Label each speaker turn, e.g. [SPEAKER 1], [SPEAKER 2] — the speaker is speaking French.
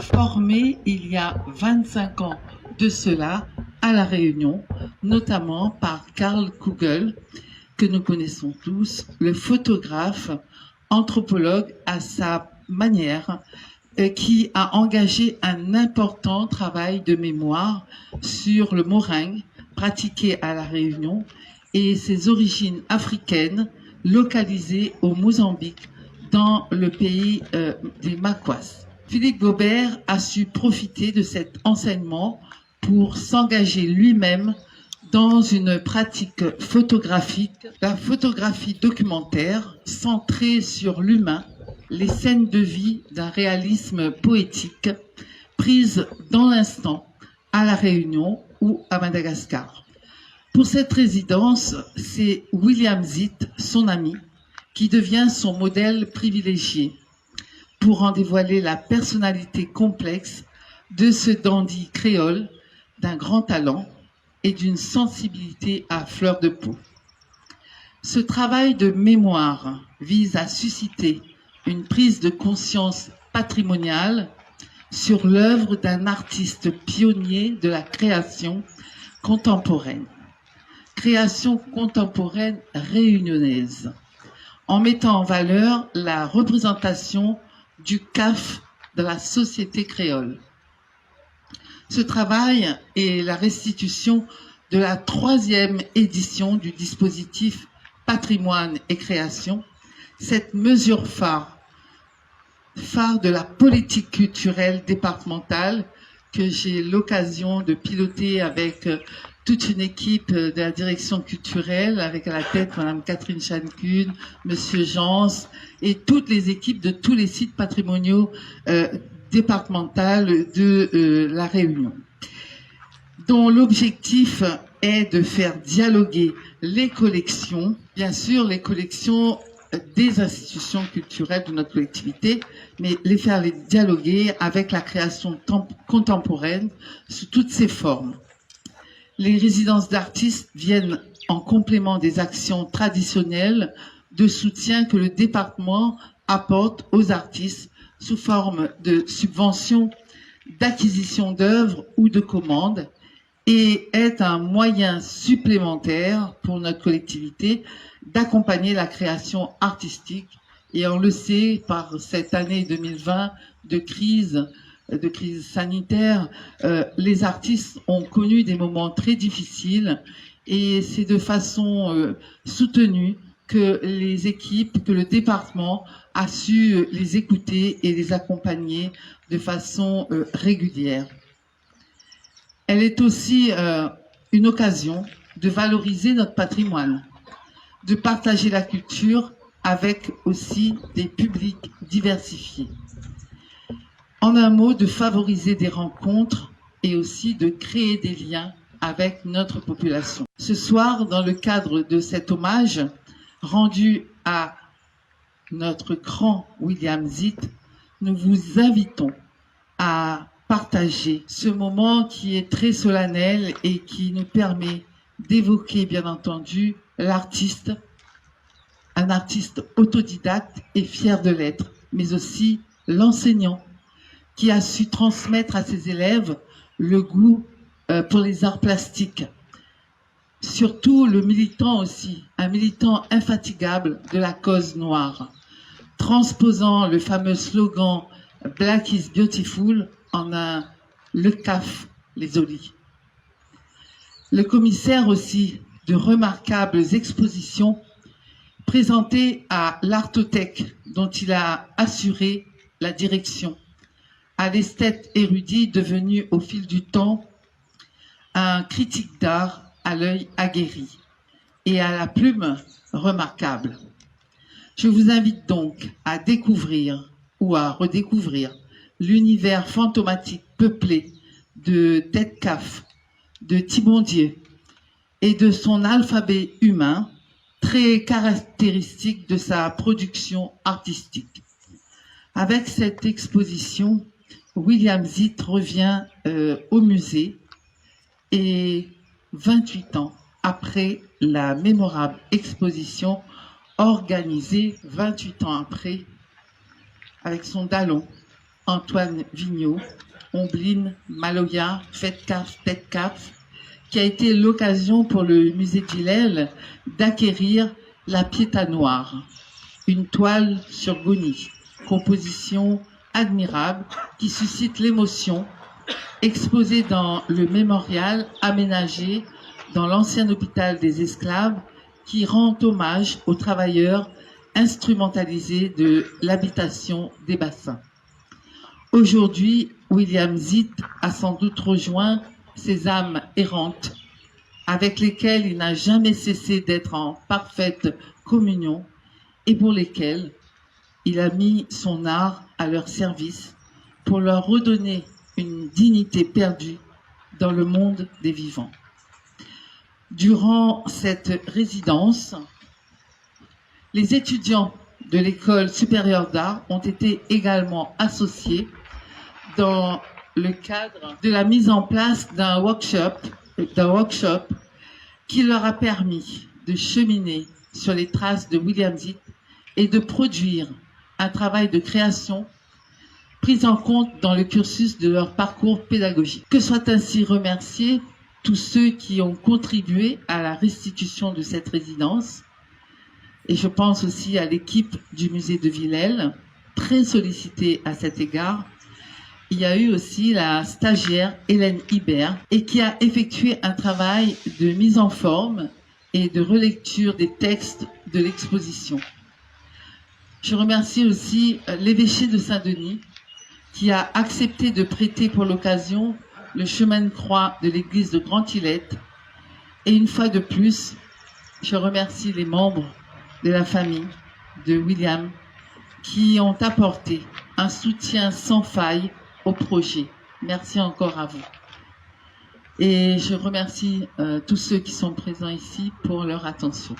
[SPEAKER 1] formé il y a 25 ans de cela à La Réunion, notamment par Karl Kugel, que nous connaissons tous, le photographe, anthropologue à sa manière, qui a engagé un important travail de mémoire sur le moringue pratiqué à La Réunion et ses origines africaines localisées au Mozambique, dans le pays des Maquas. Philippe Gobert a su profiter de cet enseignement pour s'engager lui-même dans une pratique photographique, la photographie documentaire centrée sur l'humain, les scènes de vie d'un réalisme poétique prises dans l'instant à La Réunion ou à Madagascar. Pour cette résidence, c'est William Zitt, son ami, qui devient son modèle privilégié pour en dévoiler la personnalité complexe de ce dandy créole d'un grand talent et d'une sensibilité à fleur de peau. Ce travail de mémoire vise à susciter une prise de conscience patrimoniale sur l'œuvre d'un artiste pionnier de la création contemporaine. Création contemporaine réunionnaise, en mettant en valeur la représentation du CAF de la société créole. Ce travail est la restitution de la 3e édition du dispositif Patrimoine et Création, cette mesure phare de la politique culturelle départementale que j'ai l'occasion de piloter avec toute une équipe de la direction culturelle, avec à la tête Madame Catherine Chancune, Monsieur Jans, et toutes les équipes de tous les sites patrimoniaux départementaux de La Réunion, dont l'objectif est de faire dialoguer les collections, bien sûr les collections des institutions culturelles de notre collectivité, mais les faire dialoguer avec la création contemporaine sous toutes ses formes. Les résidences d'artistes viennent en complément des actions traditionnelles de soutien que le département apporte aux artistes sous forme de subventions, d'acquisition d'œuvres ou de commandes, et est un moyen supplémentaire pour notre collectivité d'accompagner la création artistique. Et on le sait, par cette année 2020 de crise sanitaire, les artistes ont connu des moments très difficiles, et c'est de façon soutenue que les équipes, que le département a su les écouter et les accompagner de façon régulière. Elle est aussi une occasion de valoriser notre patrimoine, de partager la culture avec aussi des publics diversifiés. En un mot, de favoriser des rencontres et aussi de créer des liens avec notre population. Ce soir, dans le cadre de cet hommage rendu à notre grand William Zitt, nous vous invitons à partager ce moment qui est très solennel et qui nous permet d'évoquer, bien entendu, l'artiste, un artiste autodidacte et fier de l'être, mais aussi l'enseignant qui a su transmettre à ses élèves le goût pour les arts plastiques. Surtout le militant aussi, un militant infatigable de la cause noire, transposant le fameux slogan « Black is beautiful » en un « Le CAF les olis ». Le commissaire aussi de remarquables expositions présentées à l'Artothèque, dont il a assuré la direction, à l'esthète érudit devenu au fil du temps un critique d'art à l'œil aguerri et à la plume remarquable. Je vous invite donc à découvrir ou à redécouvrir l'univers fantomatique peuplé de Tête Caf, de Thibondier et de son alphabet humain, très caractéristique de sa production artistique. Avec cette exposition, William Zitt revient au musée, et 28 ans après la mémorable exposition organisée 28 ans après avec son Dallon Antoine Vigneault, Ombline, Maloya, Fête-Caf, qui a été l'occasion pour le musée de Villèle d'acquérir la Pietà Noire, une toile sur Goni, composition admirable qui suscite l'émotion, exposée dans le mémorial aménagé dans l'ancien hôpital des esclaves qui rend hommage aux travailleurs instrumentalisés de l'habitation des bassins. Aujourd'hui, William Zitt a sans doute rejoint ces âmes errantes avec lesquelles il n'a jamais cessé d'être en parfaite communion et pour lesquelles il a mis son art à leur service pour leur redonner une dignité perdue dans le monde des vivants. Durant cette résidence, les étudiants de l'École supérieure d'art ont été également associés dans le cadre de la mise en place d'un workshop qui leur a permis de cheminer sur les traces de William Zitt et de produire un travail de création pris en compte dans le cursus de leur parcours pédagogique. Que soient ainsi remerciés tous ceux qui ont contribué à la restitution de cette résidence, et je pense aussi à l'équipe du musée de Villèle, très sollicitée à cet égard. Il y a eu aussi la stagiaire Hélène Hibert et qui a effectué un travail de mise en forme et de relecture des textes de l'exposition. Je remercie aussi l'évêché de Saint-Denis qui a accepté de prêter pour l'occasion le chemin de croix de l'église de Grand-Îlette. Et une fois de plus, je remercie les membres de la famille de William qui ont apporté un soutien sans faille au projet. Merci encore à vous. Et je remercie tous ceux qui sont présents ici pour leur attention.